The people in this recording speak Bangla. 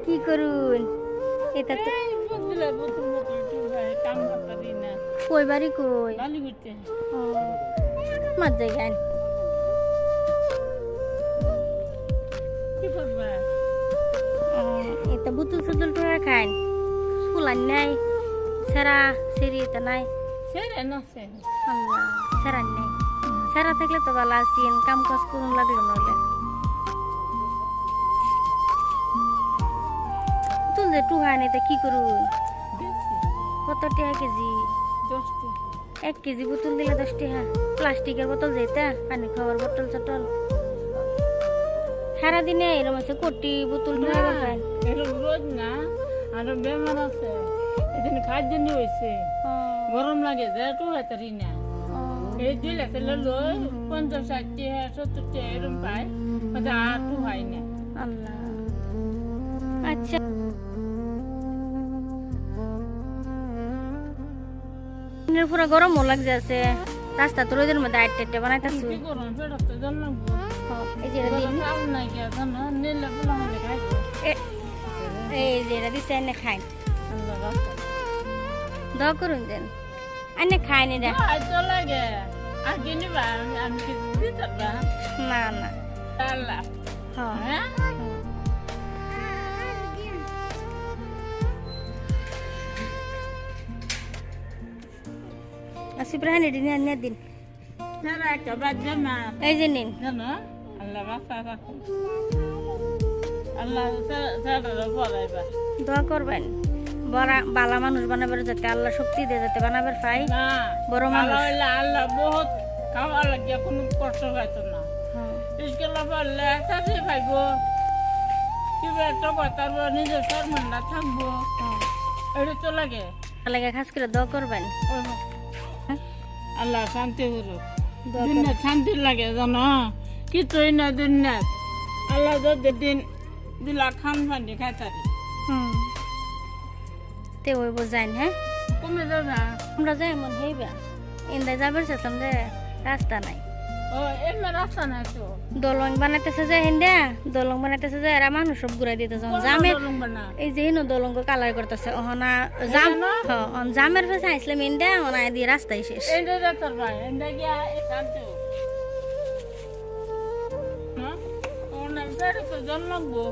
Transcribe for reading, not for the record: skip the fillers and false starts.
কি করুন এটা তো কই বাড়ি কই ও মার জায়গায় এটা বুতুল সুতুল টুয়া খান ফুলান নাই সেরা সেরি এটা নাই আল্লাহ সেরা নাই সেরা থাকলে তো ভালো আছেন কাম কাজ করুন লাগলো নইলে তুল যে টুহা নেই তা কি করুন কত টাকা কেজি 1 কেজি বোতল দিলে 10 টাকা প্লাস্টিকের বোতল যেটা পানি খাওয়ার বোতল চটল সারাদিনে এরকম আছে কোটি বোতল খান রোজ না আর বেমার আছে এদিন খাদ্য জন্য হয়েছে গরম লাগে যেহেতু হাতারি না এই দিলে লই 50 60 টাকা 70 টাকা এরকম পায় আর তো হয় না আল্লাহ আচ্ছা পুরো গরম লাগছে আছে রাস্তা তো রোদের মধ্যে আটটা বানাইতেছু গরম ফেরত তো জানো এই যে খাও না কি জানো নিলে বলা হলে খাই এই যে এটা দিছে এনে খাই আল্লাহ রাস্তা দ করুন দেন এনে খাই নি রে তো লাগে আর কিনি বা আমি কি দিতে না না না আল্লাহ হ্যাঁ আসিফ রাহান এদিন আনিয়ে দিন সারা একটা বাজে মা এই যে নিন জানো আল্লাহ বাসা রাখো আল্লাহ সারা বলাইবা দোয়া করবেন বড় বালা মানুষ বানাবার যাতে আল্লাহ শক্তি দিয়ে যাতে বানাবার পাই না বড় মানুষ আল্লাহ বহুত খাওয়া লাগে কোনো কষ্ট হয়তো না স্কুলে পড়লে চাকরি পাইব কিবা একটা কথার নিজের শর্মা থাকবো এটা তো লাগে লাগে খাস করে দোয়া করবেন আল্লাহ শান্তি করুক দিনে শান্তি লাগে জানো কিছুই না দিন না আল্লাহ যদি দিন দিলা খান পানি খাইতারি তে ওই বোঝাইন হ্যাঁ কমে যাবে আমরা যাই মন হইবা ইন্দা যাবার চাইতাম যে রাস্তা নাই ও এমনি রাস্তা নাই তো দলং বানাইতেছে যে হিন্দা দলং বানাইতেছে যে এরা মানুষ সব ঘুরাই দিতেছে জামে এই যে হিনো দলং কালার করতেছে ওহনা জাম জামের পেছে আইসলাম ইন্দা ওনা দিয়ে রাস্তায় শেষ এন্ডা যাতার ভাই এন্ডা গিয়া শান্তি না ওনা ফের তো জন্মবো